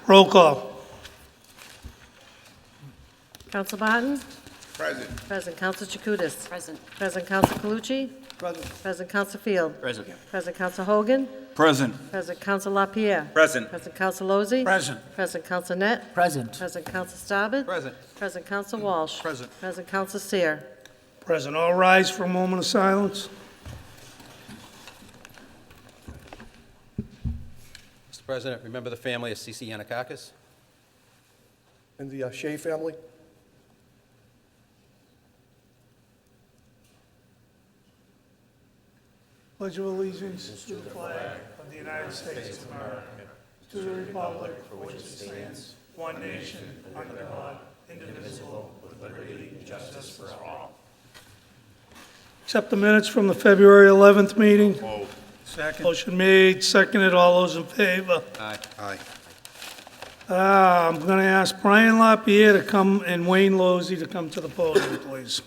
Roll call. Counsel Barton? Present. Present. Counsel Chakutis? Present. Present. Counsel Calucci? Present. Present. Counsel Field? Present. Present. Counsel Hogan? Present. Present. Counsel LaPierre? Present. Present. Counsel Lozey? Present. Present. Counsel Net? Present. Present. Counsel Staben? Present. Present. Counsel Walsh? Present. Present. Counsel Seer? Present. All rise for a moment of silence. Mr. President, remember the family of C.C. Yanakakis? And the Shea family? Pledge of allegiance to the flag of the United States of America, to the republic for which it stands, one nation, under God, indivisible, with liberty and justice for all. Accept the minutes from the February 11th meeting. Second. Motion made, seconded. All those in favor? Aye. Aye. I'm going to ask Brian LaPierre to come and Wayne Lozey to come to the podium, please.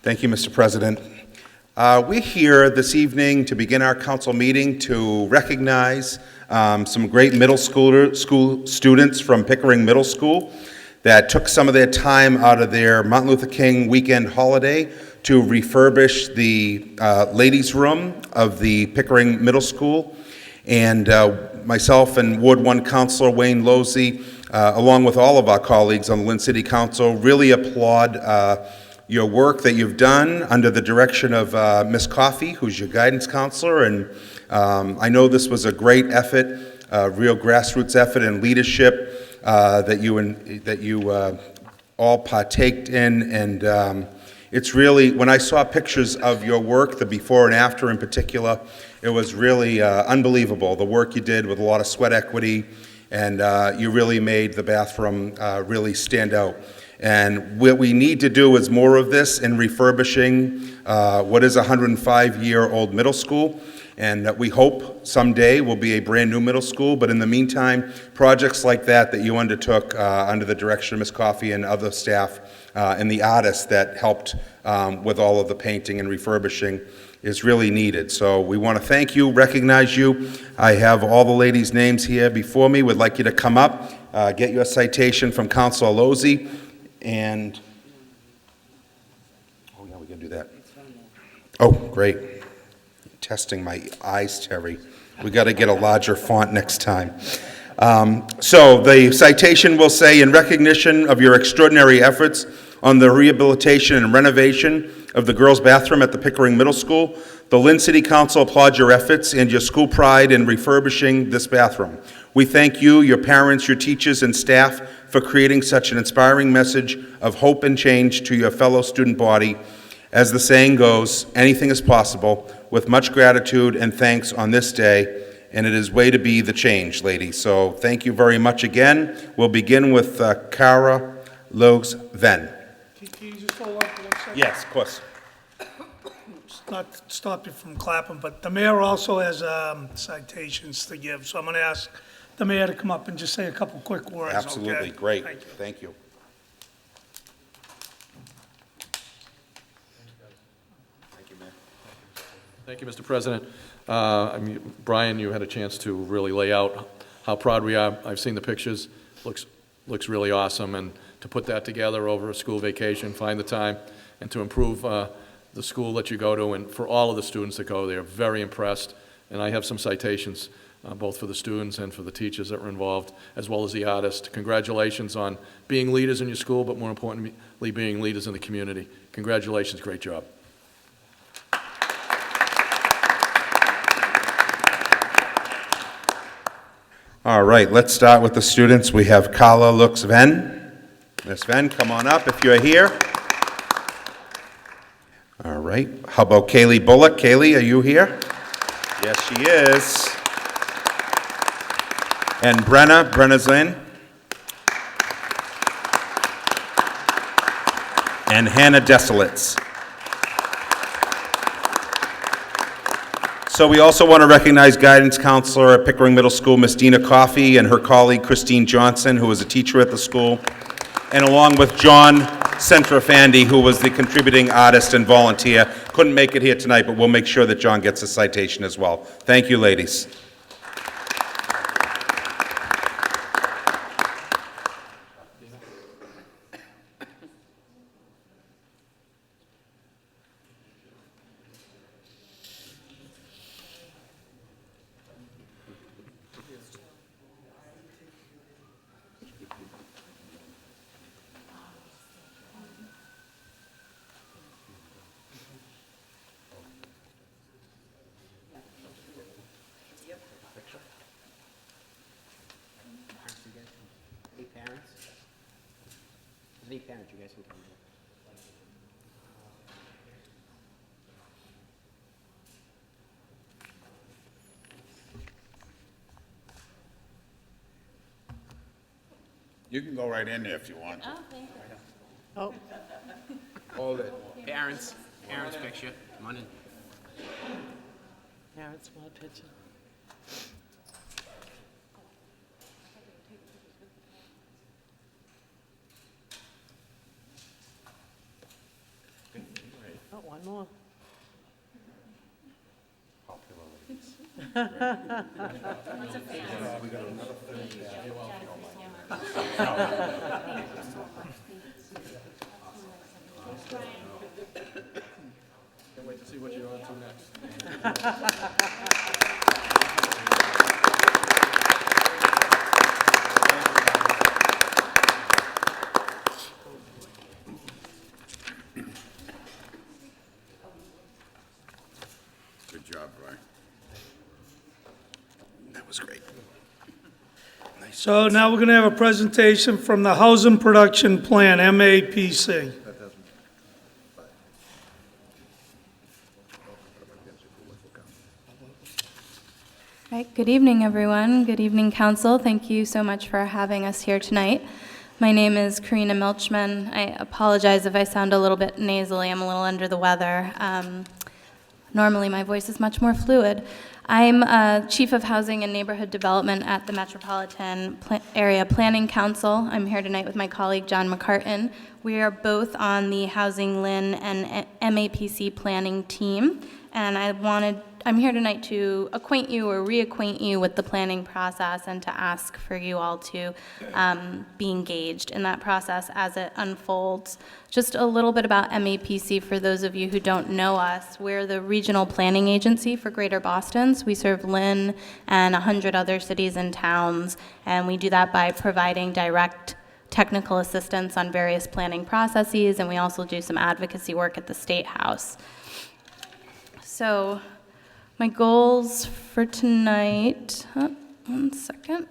Thank you, Mr. President. We're here this evening to begin our council meeting to recognize some great middle school students from Pickering Middle School that took some of their time out of their Martin Luther King weekend holiday to refurbish the ladies' room of the Pickering Middle School. And myself and Ward 1 Councilor Wayne Lozey, along with all of our colleagues on the Lynn City Council, really applaud your work that you've done under the direction of Ms. Coffey, who's your guidance counselor. And I know this was a great effort, real grassroots effort and leadership that you all partaked in. And it's really, when I saw pictures of your work, the before and after in particular, it was really unbelievable, the work you did with a lot of sweat equity, and you really made the bathroom really stand out. And what we need to do is more of this in refurbishing what is a 105-year-old middle school, and that we hope someday will be a brand-new middle school. But in the meantime, projects like that you undertook under the direction of Ms. Coffey and other staff and the artists that helped with all of the painting and refurbishing is really needed. So we want to thank you, recognize you. I have all the ladies' names here before me. Would like you to come up, get your citation from Councilor Lozey. And, oh yeah, we can do that. Oh, great. Testing my eyes, Terry. We got to get a larger font next time. So the citation will say, in recognition of your extraordinary efforts on the rehabilitation and renovation of the girls' bathroom at the Pickering Middle School, the Lynn City Council applauds your efforts and your school pride in refurbishing this bathroom. We thank you, your parents, your teachers, and staff for creating such an inspiring message of hope and change to your fellow student body. As the saying goes, anything is possible. With much gratitude and thanks on this day, and it is way to be the change, ladies. So thank you very much again. We'll begin with Cara Logs-Venn. Can you just hold on for 1 second? Yes, of course. Not to stop you from clapping, but the mayor also has citations to give, so I'm going to ask the mayor to come up and just say a couple quick words. Absolutely, okay? great. Thank you. Thank you. Thank you, Mr. President. Brian, you had a chance to really lay out how proud we are. I've seen the pictures. Looks really awesome. And to put that together over a school vacation, find the time, and to improve the school that you go to, and for all of the students that go there, very impressed. And I have some citations, both for the students and for the teachers that were involved, as well as the artists. Congratulations on being leaders in your school, but more importantly, being leaders in the community. Congratulations, great job. All right, let's start with the students. We have Carla Lux-Venn. Miss Venn, come on up if you're here. All right, how about Kaylee Bullock? Kaylee, are you here? Yes, she is. And Brenna Zinn. And Hannah Desolitz. So we also want to recognize guidance counselor at Pickering Middle School, Miss Dina Coffey, and her colleague Christine Johnson, who was a teacher at the school, and along with John Centrafandi, who was the contributing artist and volunteer. Couldn't make it here tonight, but we'll make sure that John gets a citation as well. Thank you, ladies. Any parents, you guys can come in. You can go right in there if you want. Oh, thank you. Oh, Hold it. Parents picture, come on in. parents want a picture. Oh, one more. Can't wait to see what you're on to next. Good job, Brian. That was great. So now we're going to have a presentation from the Housing Production Plan, MAPC. Right, good evening, everyone. Good evening, Council. Thank you so much for having us here tonight. My name is Karina Milchman. I apologize if I sound a little bit nasally. I'm a little under the weather. Normally, my voice is much more fluid. I'm Chief of Housing and Neighborhood Development at the Metropolitan Area Planning Council. I'm here tonight with my colleague, John McCartan. We are both on the Housing Lynn and MAPC planning team, and I'm here tonight to acquaint you or reacquaint you with the planning process and to ask for you all to be engaged in that process as it unfolds. Just a little bit about MAPC for those of you who don't know us. We're the regional planning agency for Greater Boston. So we serve Lynn and 100 other cities and towns, and we do that by providing direct technical assistance on various planning processes, and we also do some advocacy work at the State House. So my goals for tonight, one second,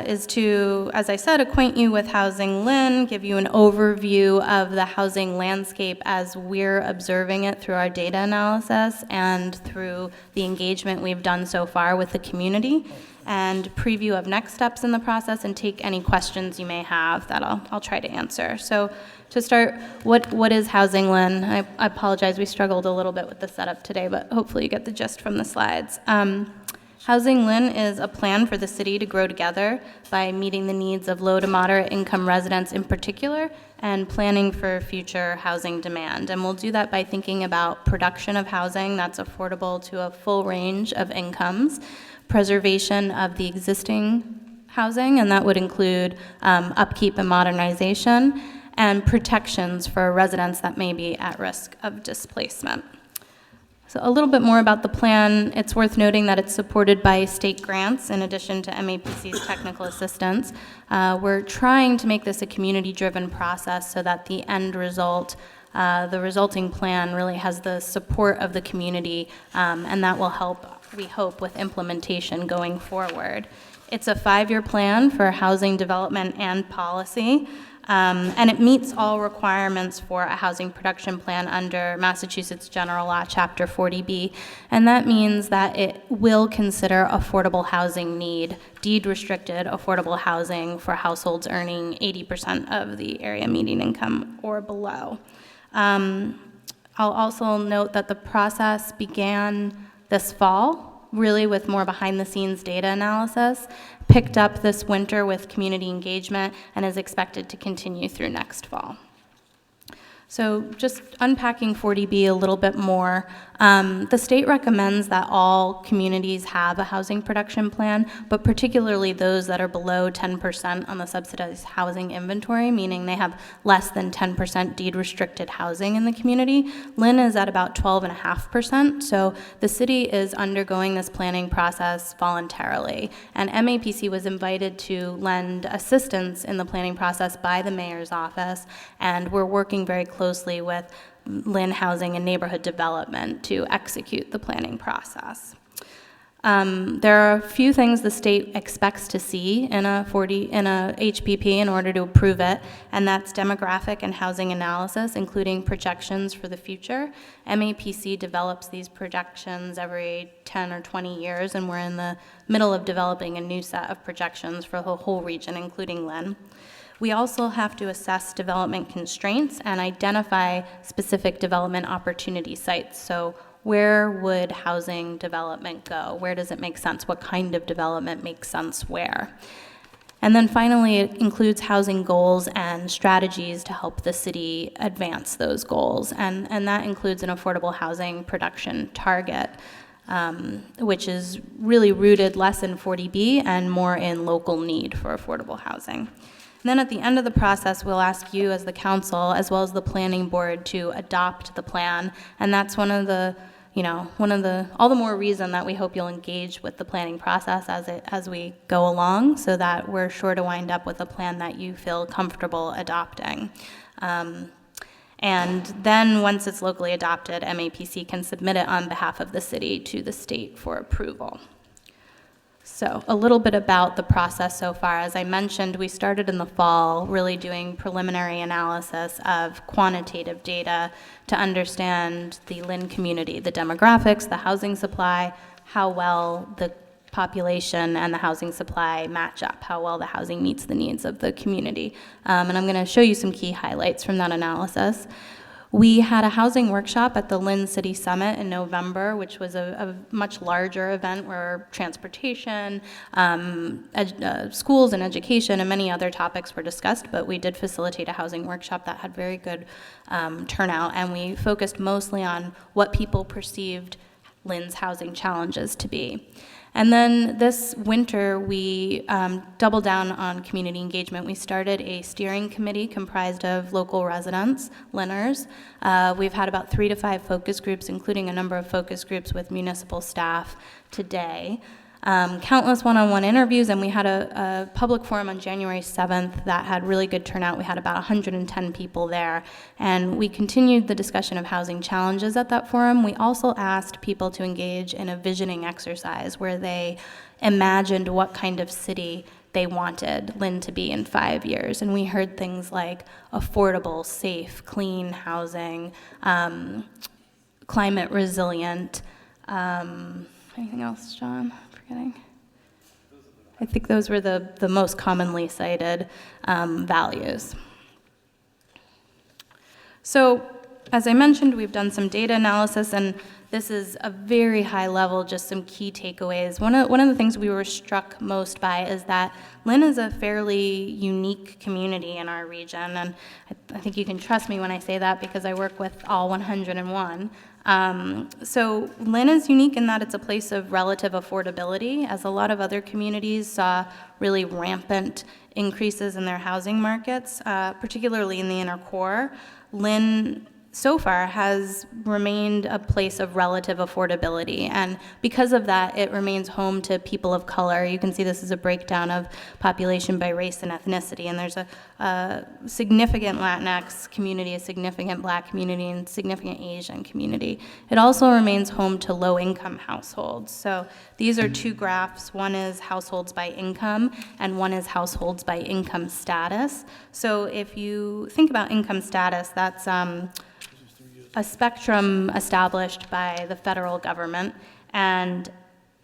is to, as I said, acquaint you with Housing Lynn, give you an overview of the housing landscape as we're observing it through our data analysis and through the engagement we've done so far with the community, and preview of next steps in the process and take any questions you may have that I'll try to answer. So to start, what is Housing Lynn? I apologize, we struggled a little bit with the setup today, but hopefully you get the gist from the slides. Housing Lynn is a plan for the city to grow together by meeting the needs of low to moderate income residents in particular and planning for future housing demand. And we'll do that by thinking about production of housing that's affordable to a full range of incomes, preservation of the existing housing, and that would include upkeep and modernization, and protections for residents that may be at risk of displacement. So a little bit more about the plan. It's worth noting that it's supported by state grants in addition to MAPC's technical assistance. We're trying to make this a community-driven process so that the end result, the resulting plan, really has the support of the community, and that will help, we hope, with implementation going forward. It's a 5-year plan for housing development and policy. And it meets all requirements for a housing production plan under Massachusetts General Law, Chapter 40B, and that means that it will consider affordable housing need, deed-restricted affordable housing for households earning 80% of the area median income or below. I'll also note that the process began this fall really with more behind-the-scenes data analysis, picked up this winter with community engagement, and is expected to continue through next fall. So just unpacking 40B a little bit more, the state recommends that all communities have a housing production plan, but particularly those that are below 10% on the subsidized housing inventory, meaning they have less than 10% deed restricted housing in the community. Lynn is at about 12.5%, so the city is undergoing this planning process voluntarily. And MAPC was invited to lend assistance in the planning process by the mayor's office, and we're working very closely with Lynn Housing and Neighborhood Development to execute the planning process. There are a few things the state expects to see in a HPP in order to approve it, and that's demographic and housing analysis, including projections for the future. MAPC develops these projections every 10 or 20 years, and we're in the middle of developing a new set of projections for the whole region, including Lynn. We also have to assess development constraints and identify specific development opportunity sites. So where would housing development go? Where does it make sense? What kind of development makes sense where? And then finally, it includes housing goals and strategies to help the city advance those goals. And that includes an affordable housing production target, which is really rooted less in 40B and more in local need for affordable housing. And then at the end of the process, we'll ask you as the council, as well as the planning board, to adopt the plan. And that's all the more reason that we hope you'll engage with the planning process as we go along, so that we're sure to wind up with a plan that you feel comfortable adopting. And then once it's locally adopted, MAPC can submit it on behalf of the city to the state for approval. So a little bit about the process so far. As I mentioned, we started in the fall really doing preliminary analysis of quantitative data to understand the Lynn community, the demographics, the housing supply, how well the population and the housing supply match up, how well the housing meets the needs of the community. And I'm going to show you some key highlights from that analysis. We had a housing workshop at the Lynn City Summit in November, which was a much larger event where transportation, schools and education and many other topics were discussed, but we did facilitate a housing workshop that had very good turnout, and we focused mostly on what people perceived Lynn's housing challenges to be. And then this winter, we doubled down on community engagement. We started a steering committee comprised of local residents, Lynners. We've had about 3 to 5 focus groups, including a number of focus groups with municipal staff today. Countless one-on-one interviews, and we had a public forum on January 7th that had really good turnout. We had about 110 people there, and we continued the discussion of housing challenges at that forum. We also asked people to engage in a visioning exercise where they imagined what kind of city they wanted Lynn to be in 5 years, and we heard things like affordable, safe, clean housing, climate resilient, anything else, John? I think those were the most commonly cited values. So, as I mentioned, we've done some data analysis, and this is a very high level, just some key takeaways. One of the things we were struck most by is that Lynn is a fairly unique community in our region, and I think you can trust me when I say that because I work with all 101. So Lynn is unique in that it's a place of relative affordability, as a lot of other communities saw really rampant increases in their housing markets, particularly in the inner core. Lynn so far has remained a place of relative affordability, and because of that, it remains home to people of color. You can see this is a breakdown of population by race and ethnicity, and there's a significant Latinx community, a significant Black community, and significant Asian community. It also remains home to low-income households. So these are 2 graphs. One is households by income, and one is households by income status. So if you think about income status, that's a spectrum established by the federal government, and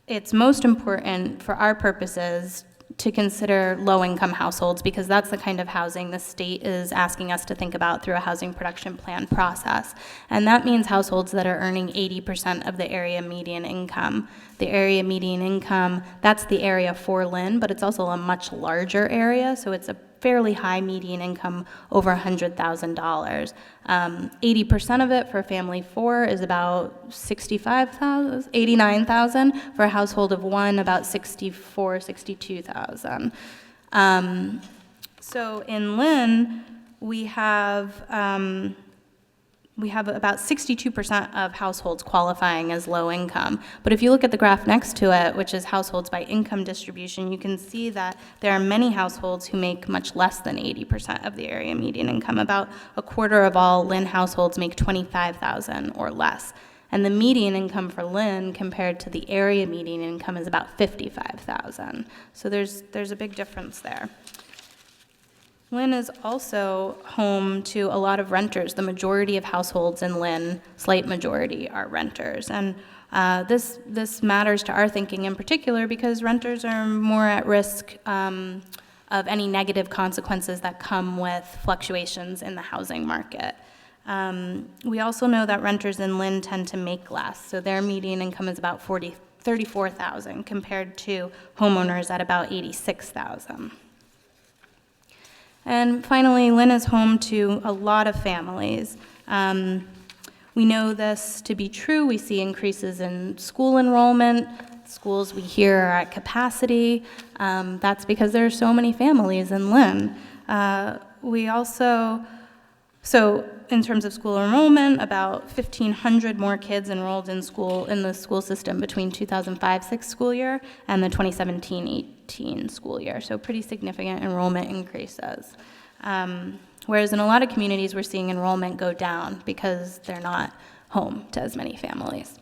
it's most important for our purposes to consider low-income households, because that's the kind of housing the state is asking us to think about through a housing production plan process. And that means households that are earning 80% of the area median income. The area median income, that's the area for Lynn, but it's also a much larger area, so it's a fairly high median income, over $100,000. 80% of it for family 4 is about $89,000. For a household of 1, about $62,000. So in Lynn, we have about 62% of households qualifying as low income. But if you look at the graph next to it, which is households by income distribution, you can see that there are many households who make much less than 80% of the area median income. About a quarter of all Lynn households make $25,000 or less. And the median income for Lynn compared to the area median income is about $55,000. So there's a big difference there. Lynn is also home to a lot of renters. The majority of households in Lynn, slight majority, are renters. And this matters to our thinking in particular because renters are more at risk of any negative consequences that come with fluctuations in the housing market. We also know that renters in Lynn tend to make less. So their median income is about $34,000 compared to homeowners at about $86,000. And finally, Lynn is home to a lot of families. We know this to be true. We see increases in school enrollment. Schools we hear are at capacity. That's because there are so many families in Lynn. So in terms of school enrollment, about 1,500 more kids enrolled in the school system between 2005-06 school year and the 2017-18 school year. So pretty significant enrollment increases. Whereas in a lot of communities, we're seeing enrollment go down because they're not home to as many families.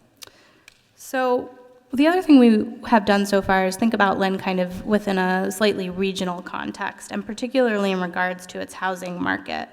So the other thing we have done so far is think about Lynn kind of within a slightly regional context, and particularly in regards to its housing market.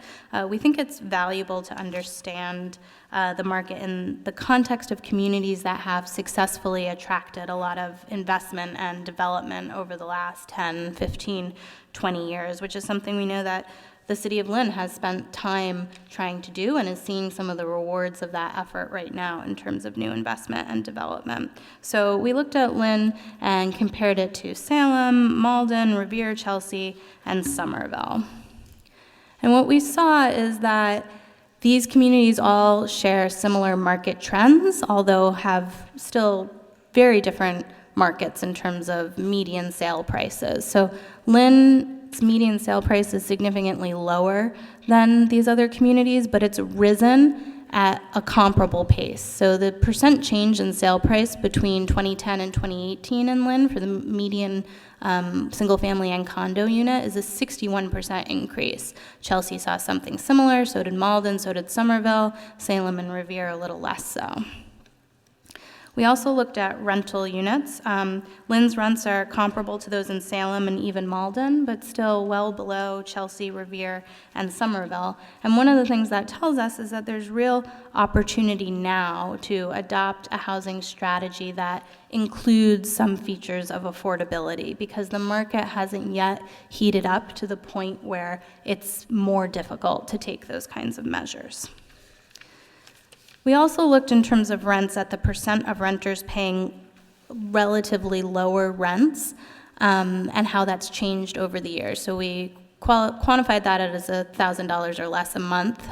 We think it's valuable to understand the market in the context of communities that have successfully attracted a lot of investment and development over the last 10, 15, 20 years, which is something we know that the city of Lynn has spent time trying to do and is seeing some of the rewards of that effort right now in terms of new investment and development. So we looked at Lynn and compared it to Salem, Malden, Revere, Chelsea, and Somerville. And what we saw is that these communities all share similar market trends, although have still very different markets in terms of median sale prices. So Lynn's median sale price is significantly lower than these other communities, but it's risen at a comparable pace. So the percent change in sale price between 2010 and 2018 in Lynn for the median single family and condo unit is a 61% increase. Chelsea saw something similar, so did Malden, so did Somerville, Salem and Revere a little less so. We also looked at rental units. Lynn's rents are comparable to those in Salem and even Malden, but still well below Chelsea, Revere, and Somerville. And one of the things that tells us is that there's real opportunity now to adopt a housing strategy that includes some features of affordability, because the market hasn't yet heated up to the point where it's more difficult to take those kinds of measures. We also looked in terms of rents at the percent of renters paying relatively lower rents and how that's changed over the years. So we quantified that as $1,000 or less a month.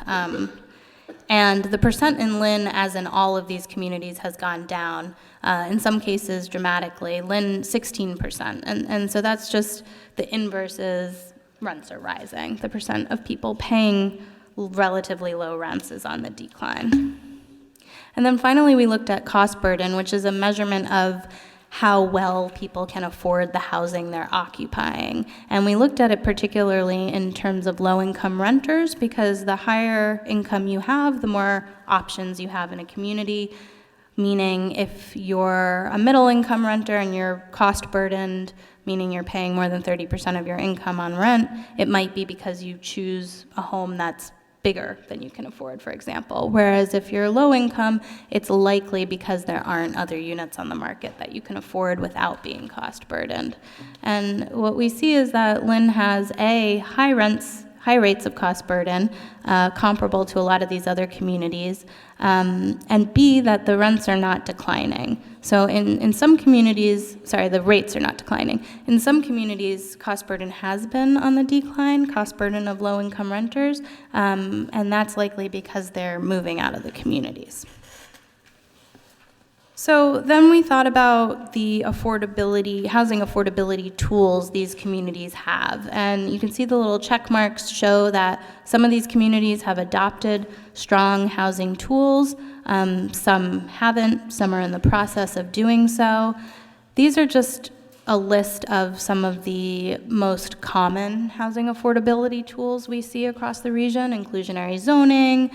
And the percent in Lynn, as in all of these communities, has gone down, in some cases dramatically. Lynn, 16%. And so that's just the inverse is rents are rising. The percent of people paying relatively low rents is on the decline. And then finally, we looked at cost burden, which is a measurement of how well people can afford the housing they're occupying. And we looked at it particularly in terms of low-income renters, because the higher income you have, the more options you have in a community. Meaning if you're a middle-income renter and you're cost burdened, meaning you're paying more than 30% of your income on rent, it might be because you choose a home that's bigger than you can afford, for example. Whereas if you're low income, it's likely because there aren't other units on the market that you can afford without being cost burdened. And what we see is that Lynn has high rates of cost burden, comparable to a lot of these other communities, and B, that the rents are not declining. So in some communities, the rates are not declining. In some communities, cost burden has been on the decline, cost burden of low-income renters, and that's likely because they're moving out of the communities. So then we thought about the housing affordability tools these communities have. And you can see the little check marks show that some of these communities have adopted strong housing tools. Some haven't, some are in the process of doing so. These are just a list of some of the most common housing affordability tools we see across the region: inclusionary zoning,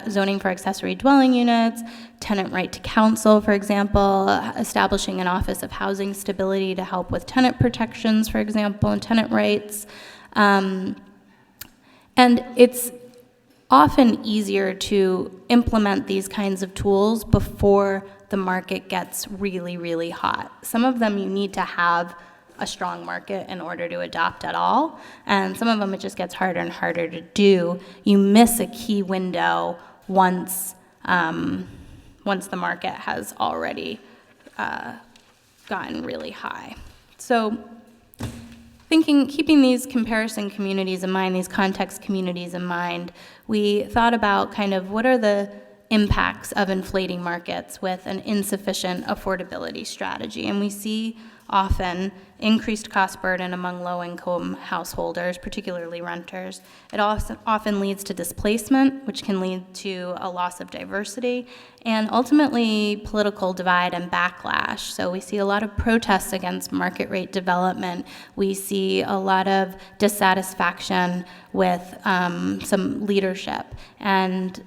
zoning for accessory dwelling units, tenant right to counsel, for example, establishing an Office of Housing Stability to help with tenant protections, for example, and tenant rights. And it's often easier to implement these kinds of tools before the market gets really, really hot. Some of them you need to have a strong market in order to adopt at all, and some of them it just gets harder and harder to do. You miss a key window once the market has already gotten really high. So keeping these comparison communities in mind, these context communities in mind, we thought about kind of what are the impacts of inflating markets with an insufficient affordability strategy. And we see often increased cost burden among low-income householders, particularly renters. It also often leads to displacement, which can lead to a loss of diversity, and ultimately political divide and backlash. So we see a lot of protests against market rate development. We see a lot of dissatisfaction with some leadership. And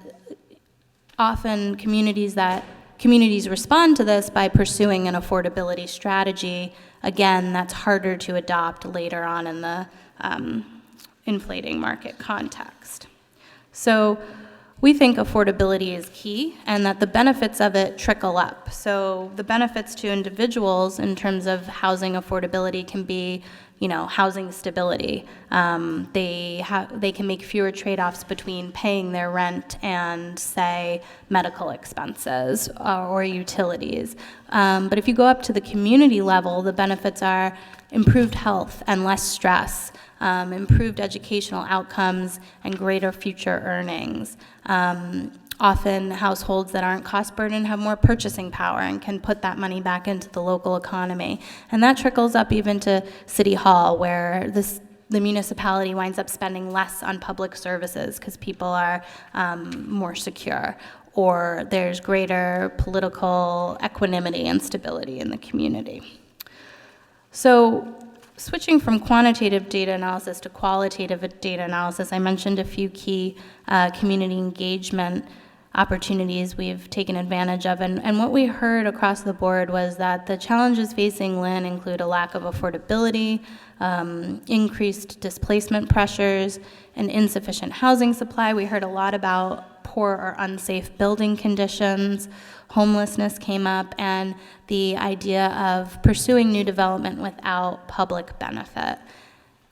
often communities respond to this by pursuing an affordability strategy. Again, that's harder to adopt later on in the inflating market context. So we think affordability is key and that the benefits of it trickle up. So the benefits to individuals in terms of housing affordability can be housing stability. They can make fewer trade-offs between paying their rent and, say, medical expenses or utilities. But if you go up to the community level, the benefits are improved health and less stress, improved educational outcomes, and greater future earnings. Often households that aren't cost burdened have more purchasing power and can put that money back into the local economy. And that trickles up even to City Hall, where the municipality winds up spending less on public services because people are more secure, or there's greater political equanimity and stability in the community. So switching from quantitative data analysis to qualitative data analysis, I mentioned a few key community engagement opportunities we've taken advantage of. And what we heard across the board was that the challenges facing Lynn include a lack of affordability, increased displacement pressures, and insufficient housing supply. We heard a lot about poor or unsafe building conditions. Homelessness came up, and the idea of pursuing new development without public benefit.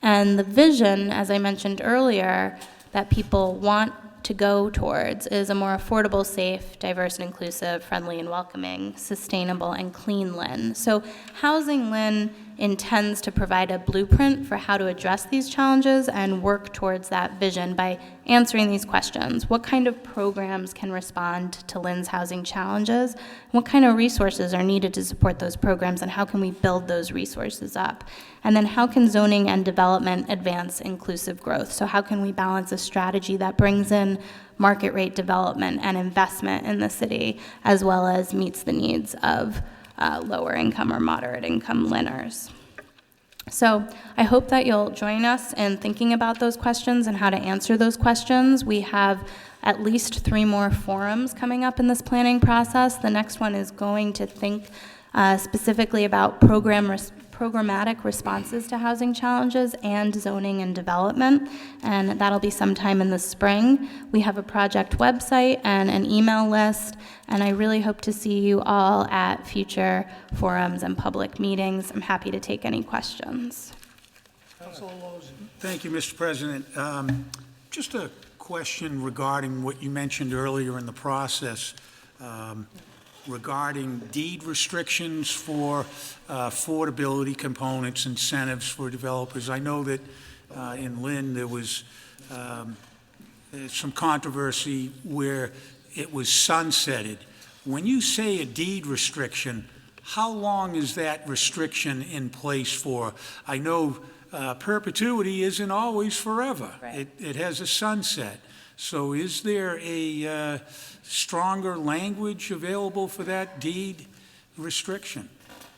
And the vision, as I mentioned earlier, that people want to go towards is a more affordable, safe, diverse and inclusive, friendly and welcoming, sustainable and clean Lynn. So Housing Lynn intends to provide a blueprint for how to address these challenges and work towards that vision by answering these questions. What kind of programs can respond to Lynn's housing challenges? What kind of resources are needed to support those programs, and how can we build those resources up? And then how can zoning and development advance inclusive growth? So how can we balance a strategy that brings in market rate development and investment in the city, as well as meets the needs of lower income or moderate income Lynners? So I hope that you'll join us in thinking about those questions and how to answer those questions. We have at least 3 more forums coming up in this planning process. The next one is going to think specifically about program programmatic responses to housing challenges and zoning and development, and that'll be sometime in the spring. We have a project website and an email list, and I really hope to see you all at future forums and public meetings. I'm happy to take any questions. Councilor Lozey. Thank you, Mr. President. Just a question regarding what you mentioned earlier in the process regarding deed restrictions for affordability components, incentives for developers. I know that in Lynn there was some controversy where it was sunsetted. When you say a deed restriction, how long is that restriction in place for? I know perpetuity isn't always forever. Right. It has a sunset. So is there a stronger language available for that deed restriction?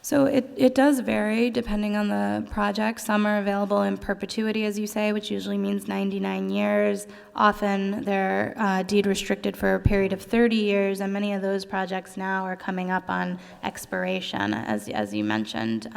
So it does vary depending on the project. Some are available in perpetuity, as you say, which usually means 99 years. Often they're deed restricted for a period of 30 years, and many of those projects now are coming up on expiration, as you mentioned.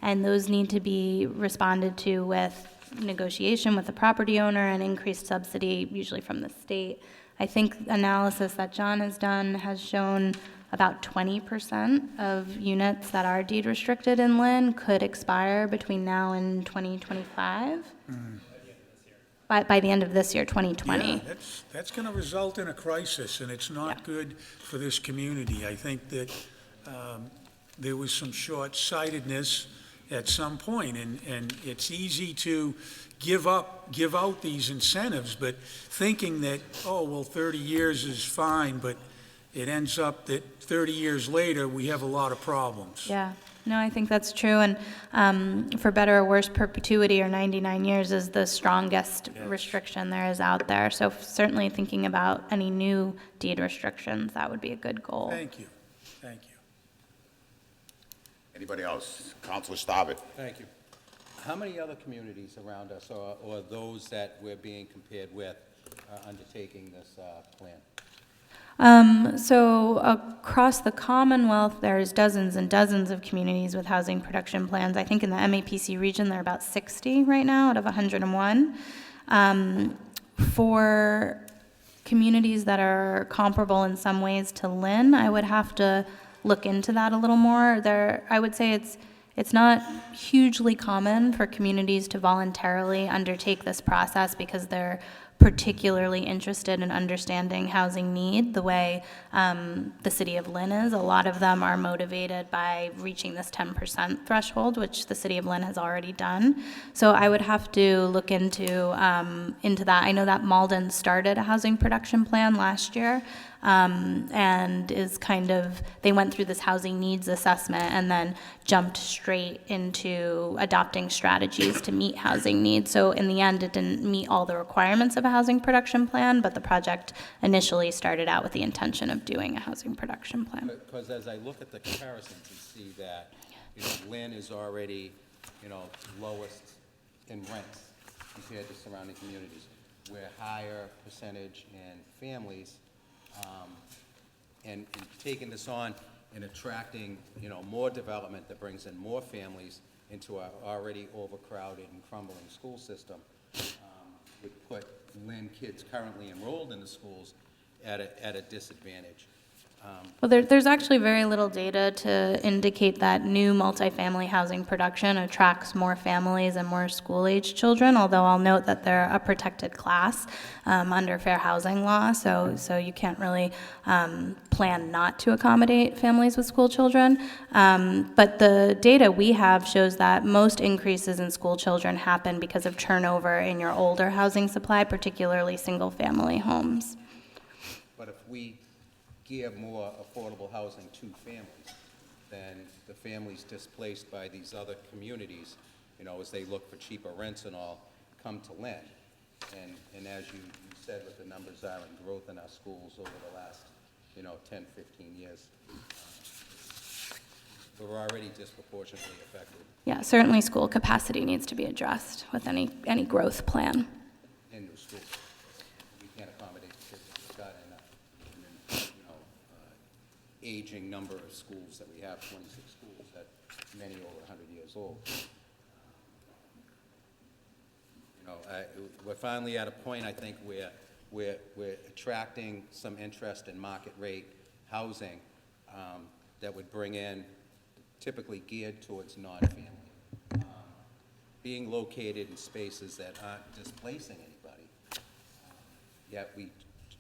And those need to be responded to with negotiation with the property owner and increased subsidy, usually from the state. I think analysis that John has done has shown about 20% of units that are deed restricted in Lynn could expire between now and 2025. By the end of this year, 2020. Yeah, that's going to result in a crisis, and it's not good for this community. I think that there was some short-sightedness at some point, and it's easy to give out these incentives, but thinking that, oh, well, 30 years is fine, but it ends up that 30 years later, we have a lot of problems. Yeah, no, I think that's true. And for better or worse, perpetuity or 99 years is the strongest restriction there is out there. So certainly thinking about any new deed restrictions, that would be a good goal. Thank you. Thank you. Anybody else? Counselor Staubach. Thank you. How many other communities around us, or those that we're being compared with, are undertaking this plan? So across the Commonwealth, there's dozens and dozens of communities with housing production plans. I think in the MAPC region, there are about 60 right now out of 101. For communities that are comparable in some ways to Lynn, I would have to look into that a little more. I would say it's not hugely common for communities to voluntarily undertake this process because they're particularly interested in understanding housing need the way the city of Lynn is. A lot of them are motivated by reaching this 10% threshold, which the city of Lynn has already done. So I would have to look into that. I know that Malden started a housing production plan last year, and they went through this housing needs assessment and then jumped straight into adopting strategies to meet housing needs. So in the end, it didn't meet all the requirements of a housing production plan, but the project initially started out with the intention of doing a housing production plan. Because as I look at the comparisons and see that, Lynn is already, lowest in rents compared to surrounding communities. We're higher percentage in families, and taking this on and attracting, more development that brings in more families into our already overcrowded and crumbling school system, would put Lynn kids currently enrolled in the schools at a disadvantage. Well, there's actually very little data to indicate that new multifamily housing production attracts more families and more school-age children, although I'll note that they're a protected class under fair housing law, so you can't really plan not to accommodate families with school children. But the data we have shows that most increases in school children happen because of turnover in your older housing supply, particularly single-family homes. But if we give more affordable housing to families, then the families displaced by these other communities, as they look for cheaper rents and all, come to Lynn. And as you said, what the numbers are in growth in our schools over the last, 10, 15 years, we're already disproportionately affected. Yeah, certainly school capacity needs to be addressed with any growth plan. In new schools. We can't accommodate the kids that we've got in aging number of schools that we have, 26 schools, that many over 100 years old. You know, we're finally at a point, I think, where we're attracting some interest in market rate housing that would bring in, typically geared towards non-family, being located in spaces that aren't displacing anybody. Yet we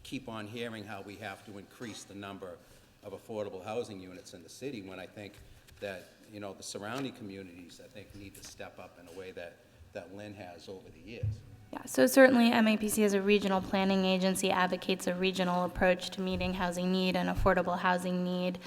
keep on hearing how we have to increase the number of affordable housing units in the city, when I think that, you know, the surrounding communities, I think, need to step up in a way that Lynn has over the years. Yeah, so certainly MAPC as a regional planning agency advocates a regional approach to meeting housing need and affordable housing need.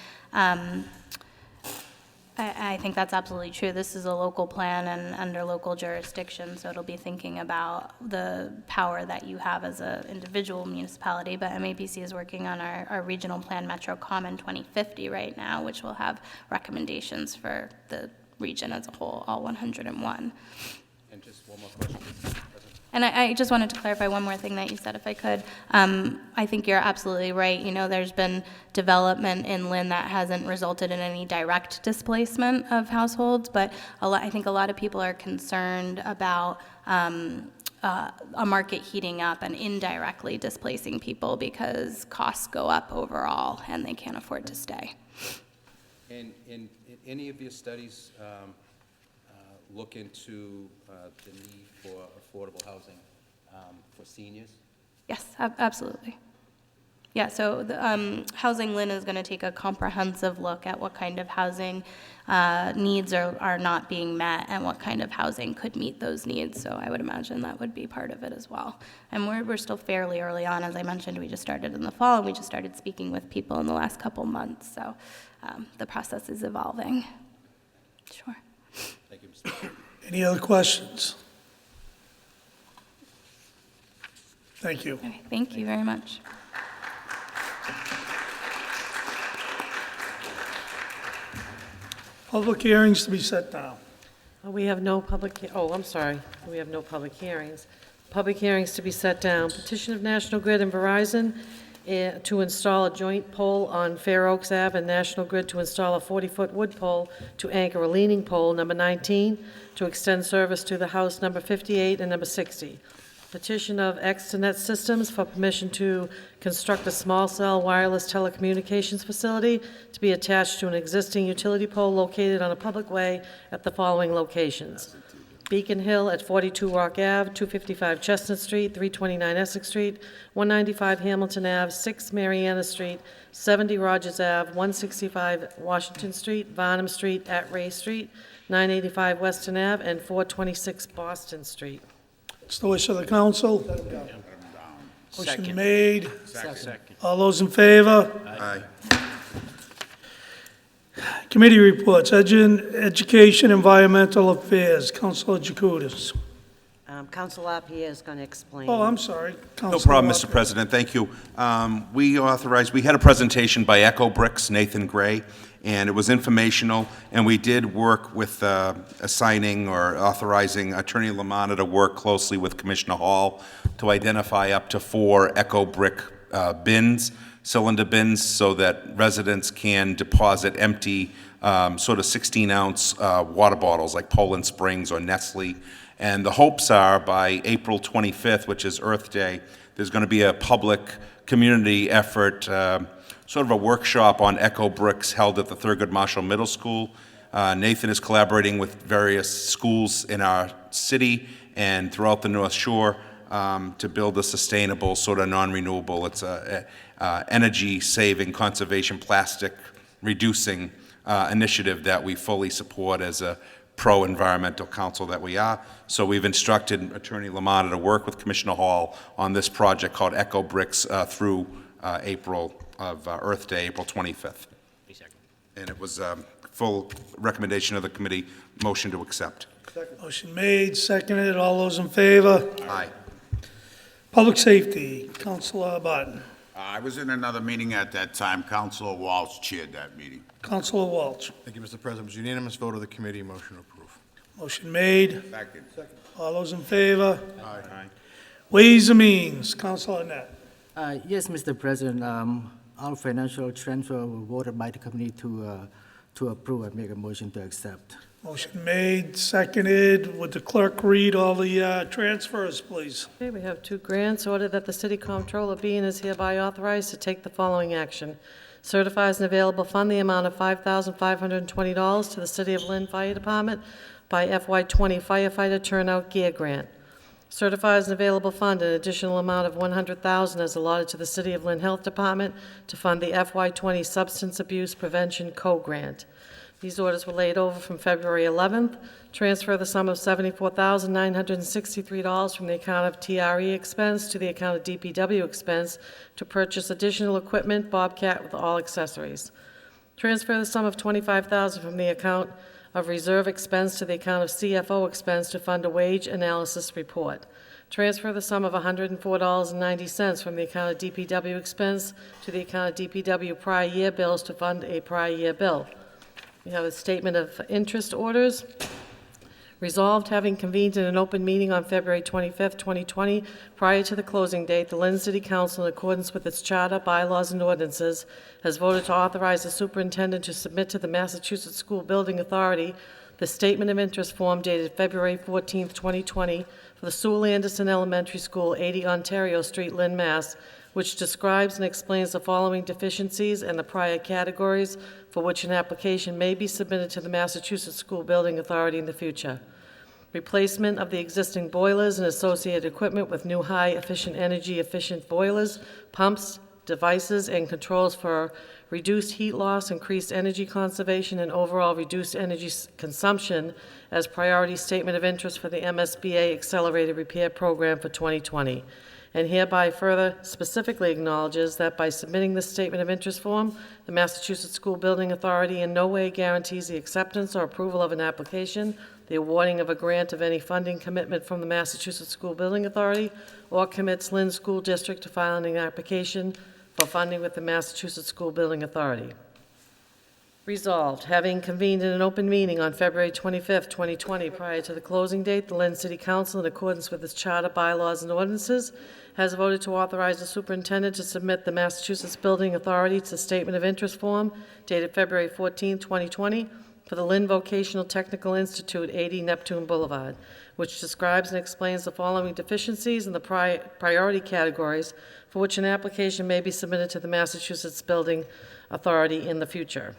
I think that's absolutely true. This is a local plan and under local jurisdiction, so it'll be thinking about the power that you have as an individual municipality. But MAPC is working on our regional plan, Metro Common 2050 right now, which will have recommendations for the region as a whole, all 101. And just one more question, Mr. President. And I just wanted to clarify one more thing that you said, if I could. I think you're absolutely right. You know, there's been development in Lynn that hasn't resulted in any direct displacement of households, but I think a lot of people are concerned about a market heating up and indirectly displacing people because costs go up overall and they can't afford to stay. And in any of your studies, look into the need for affordable housing for seniors? Yes, absolutely. Yeah, so the, Housing Lynn is going to take a comprehensive look at what kind of housing needs are not being met and what kind of housing could meet those needs. So I would imagine that would be part of it as well. And we're still fairly early on. As I mentioned, we just started in the fall, and we just started speaking with people in the last couple months. So the process is evolving. Sure. Thank you, Mr. President. Any other questions? Thank you. Okay, thank you very much. Public hearings to be set down. We have no I'm sorry. We have no public hearings. Public hearings to be set down. Petition of National Grid and Verizon to install a joint pole on Fair Oaks Ave, and National Grid to install a 40-foot wood pole to anchor a leaning pole, number 19, to extend service to the house number 58 and number 60. Petition of Extenet Systems for permission to construct a small cell wireless telecommunications facility to be attached to an existing utility pole located on a public way at the following locations: Beacon Hill at 42 Rock Ave, 255 Chestnut Street, 329 Essex Street, 195 Hamilton Ave, 6 Mariana Street, 70 Rogers Ave, 165 Washington Street, Varnum Street, at Ray Street, 985 Weston Ave, and 426 Boston Street. It's the wish of the council. Motion Second. made. Second. All those in favor? Aye. Committee reports, Education, Environmental Affairs, Councilor Jacutis. Council Lapierre is going to explain. Oh, I'm sorry. No problem, Mr. President, thank you. We had a presentation by Echo Bricks, Nathan Gray, and it was informational, and we did work with assigning or authorizing Attorney Lamanna to work closely with Commissioner Hall to identify up to 4 Echo Brick bins, cylinder bins, so that residents can deposit empty sort of 16-ounce water bottles like Poland Springs or Nestle. And the hopes are by April 25th, which is Earth Day, there's going to be a public community effort, sort of a workshop on Echo Bricks held at the Thurgood Marshall Middle School. Nathan is collaborating with various schools in our city and throughout the North Shore to build a sustainable, sort of non-renewable, it's a energy-saving, conservation, plastic reducing initiative that we fully support as a pro-environmental council that we are. So we've instructed Attorney Lamanna to work with Commissioner Hall on this project called Echo Bricks through April of Earth Day, April 25th. And it was full recommendation of the committee, motion to accept. Motion made, seconded. All those in favor? Aye. Public Safety, Councilor Barton. I was in another meeting at that time. Councilor Walsh chaired that meeting. Councilor Walsh. Thank you, Mr. President. It was unanimous vote of the committee. Motion to approve. Motion made. Second. All those in favor? Aye. Ways and Means, Councilor Net. Yes, Mr. President. all financial transfer were voted by the committee to approve. I make a motion to accept. Motion made, seconded. Would the clerk read all the transfers, please? Okay, we have 2 grants. Order that the city comptroller be and is hereby authorized to take the following action. Certifies an available fund the amount of $5,520 to the City of Lynn Fire Department by FY20 firefighter turnout gear grant. Certifies an available fund an additional amount of $100,000 as allotted to the City of Lynn Health Department to fund the FY20 Substance Abuse Prevention Co-Grant. These orders were laid over from February 11th. Transfer the sum of $74,963 from the account of TRE expense to the account of DPW expense to purchase additional equipment, Bobcat with all accessories. Transfer the sum of $25,000 from the account of reserve expense to the account of CFO expense to fund a wage analysis report. Transfer the sum of $104.90 from the account of DPW expense to the account of DPW prior year bills to fund a prior year bill. We have a statement of interest orders. Resolved, having convened in an open meeting on February 25th, 2020, prior to the closing date, the Lynn City Council, in accordance with its charter, bylaws, and ordinances, has voted to authorize the superintendent to submit to the Massachusetts School Building Authority the statement of interest form dated February 14th, 2020, for the Sewell Anderson Elementary School, 80 Ontario Street, Lynn, Mass., which describes and explains the following deficiencies and the prior categories for which an application may be submitted to the Massachusetts School Building Authority in the future. Replacement of the existing boilers and associated equipment with new high-efficient energy-efficient boilers, pumps, devices, and controls for reduced heat loss, increased energy conservation, and overall reduced energy consumption as priority statement of interest for the MSBA Accelerated Repair Program for 2020. And hereby further specifically acknowledges that by submitting this statement of interest form, the Massachusetts School Building Authority in no way guarantees the acceptance or approval of an application, the awarding of a grant of any funding commitment from the Massachusetts School Building Authority, or commits Lynn School District to filing an application for funding with the Massachusetts School Building Authority. Resolved, having convened in an open meeting on February 25th, 2020, prior to the closing date, the Lynn City Council, in accordance with its charter, bylaws, and ordinances, has voted to authorize the superintendent to submit the Massachusetts Building Authority to statement of interest form dated February 14th, 2020, for the Lynn Vocational Technical Institute, 80 Neptune Boulevard, which describes and explains the following deficiencies in the priority categories for which an application may be submitted to the Massachusetts Building Authority in the future.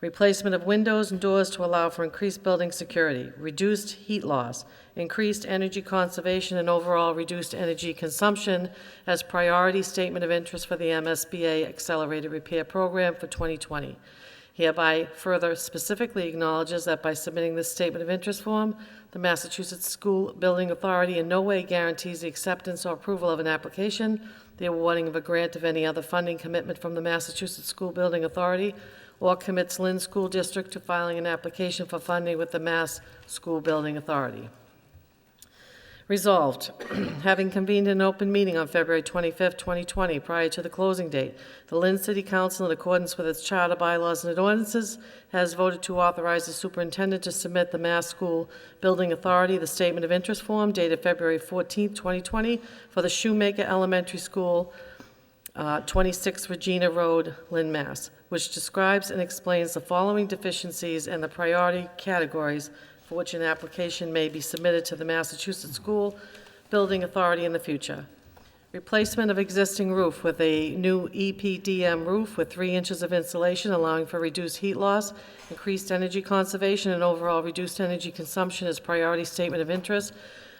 Replacement of windows and doors to allow for increased building security, reduced heat loss, increased energy conservation, and overall reduced energy consumption as priority statement of interest for the MSBA Accelerated Repair Program for 2020. Hereby further specifically acknowledges that by submitting this statement of interest form, the Massachusetts School Building Authority in no way guarantees the acceptance or approval of an application, the awarding of a grant of any other funding commitment from the Massachusetts School Building Authority, or commits Lynn School District to filing an application for funding with the Mass School Building Authority. Resolved, having convened an open meeting on February 25th, 2020, prior to the closing date, the Lynn City Council, in accordance with its charter, bylaws, and ordinances, has voted to authorize the superintendent to submit the Mass School Building Authority the statement of interest form dated February 14th, 2020, for the Shoemaker Elementary School, 26 Regina Road, Lynn, Mass., which describes and explains the following deficiencies and the priority categories for which an application may be submitted to the Massachusetts School Building Authority in the future. Replacement of existing roof with a new EPDM roof with 3 inches of insulation, allowing for reduced heat loss, increased energy conservation, and overall reduced energy consumption as priority statement of interest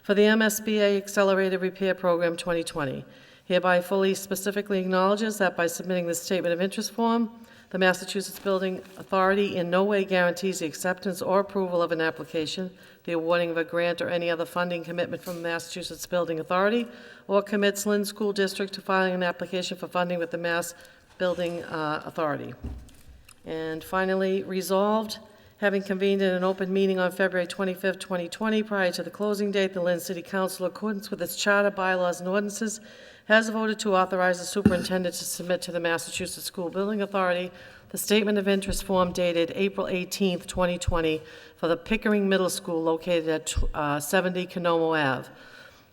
for the MSBA Accelerated Repair Program 2020. Hereby fully specifically acknowledges that by submitting this statement of interest form, the Massachusetts Building Authority in no way guarantees the acceptance or approval of an application, the awarding of a grant, or any other funding commitment from the Massachusetts Building Authority, or commits Lynn School District to filing an application for funding with the Mass Building Authority. And finally, resolved, having convened in an open meeting on February 25th, 2020, prior to the closing date, the Lynn City Council, in accordance with its charter, bylaws, and ordinances, has voted to authorize the superintendent to submit to the Massachusetts School Building Authority the statement of interest form dated April 18th, 2020, for the Pickering Middle School located at 70 Canomo Ave,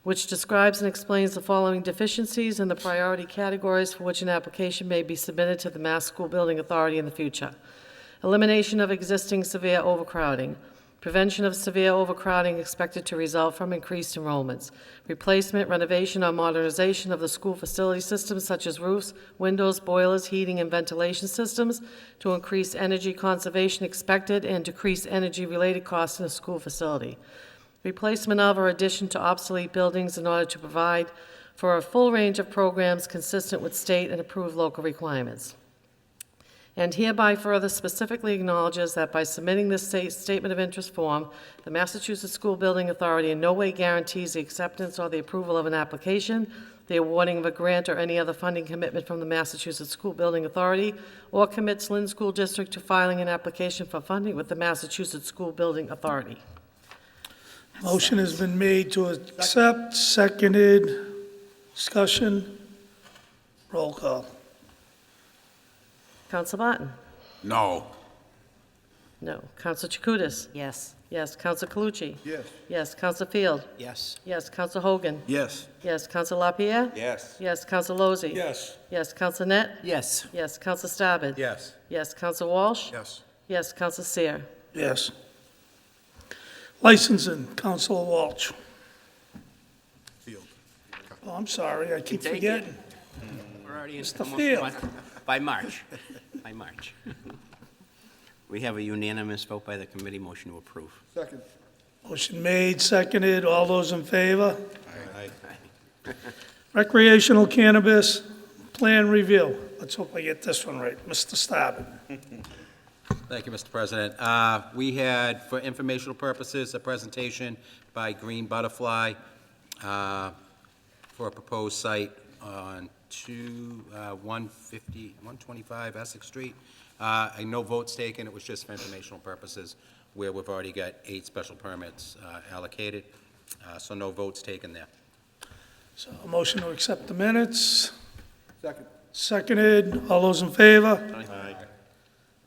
which describes and explains the following deficiencies and the priority categories for which an application may be submitted to the Mass School Building Authority in the future. Elimination of existing severe overcrowding. Prevention of severe overcrowding expected to result from increased enrollments. Replacement, renovation, or modernization of the school facility systems such as roofs, windows, boilers, heating, and ventilation systems to increase energy conservation expected and decrease energy-related costs in a school facility. Replacement of or addition to obsolete buildings in order to provide for a full range of programs consistent with state and approved local requirements. And hereby further specifically acknowledges that by submitting this statement of interest form, the Massachusetts School Building Authority in no way guarantees the acceptance or the approval of an application, the awarding of a grant, or any other funding commitment from the Massachusetts School Building Authority, or commits Lynn School District to filing an application for funding with the Massachusetts School Building Authority. Motion has been made to accept, seconded, discussion, roll call. Counsel Barton? No. No. Counsel Chakutis? Yes. Yes. Counsel Calucci? Yes. Yes. Counsel Field? Yes. Yes. Counsel Hogan? Yes. Yes. Counsel LaPierre? Yes. Yes. Counsel Lozey? Yes. Yes. Counsel Net? Yes. Yes. Counsel Staben? Yes. Yes. Counsel Walsh? Yes. Yes. Counsel Seer? Yes. Licensing, Counselor Walsh. Field. Oh, I'm sorry, I keep Take it. forgetting. We're already in Mr. almost Field. by March. By March. We have a unanimous vote by the committee, motion to approve. Second. Motion made, seconded, all those in favor? Aye. Recreational cannabis plan review. Let's hope I get this one right. Mr. Staben. Thank you, Mr. President. We had, for informational purposes, a presentation by Green Butterfly for a proposed site on 125 Essex Street. No votes taken, it was just for informational purposes, where we've already got 8 special permits allocated, so no votes taken there. So a motion to accept the minutes, Second. seconded, all those in favor? Aye.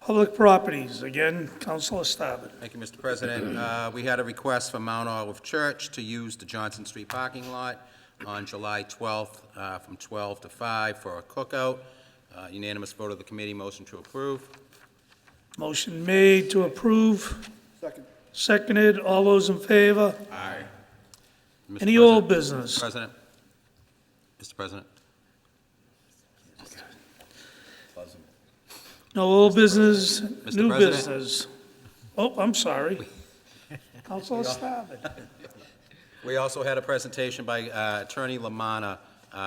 Public properties, again, Counselor Staben. Thank you, Mr. President. We had a request from Mount Olive Church to use the Johnson Street parking lot on July 12th from 12 to 5 for a cookout. Unanimous vote of the committee, motion to approve. Motion made to approve, Second. seconded, all those in favor? Aye. Any old business? President? Mr. President? No old business, Mr. new President? business. Oh, I'm sorry. Counselor Staben. We also had a presentation by Attorney Lamanna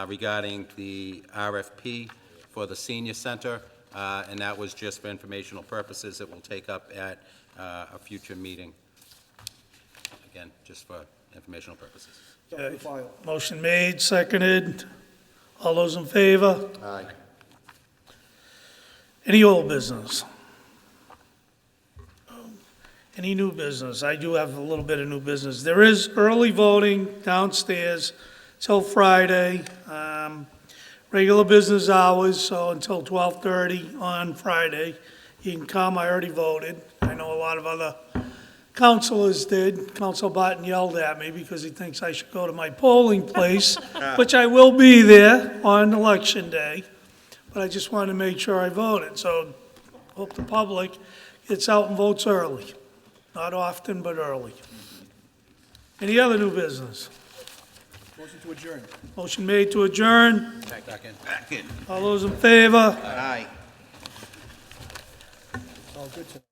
regarding the RFP for the senior center, and that was just for informational purposes. It will take up at a future meeting. Again, just for informational purposes. Okay. Motion made, seconded, all those in favor? Aye. Any old business? Any new business? I do have a little bit of new business. There is early voting downstairs till Friday. Regular business hours, so until 12:30 on Friday. You can come, I already voted. I know a lot of other councilors did. Council Barton yelled at me because he thinks I should go to my polling place, which I will be there on Election Day. But I just wanted to make sure I voted, so hope the public gets out and votes early. Not often, but early. Any other new business? Motion to adjourn. Motion made to adjourn. Second. All those in favor? Aye. All good tonight.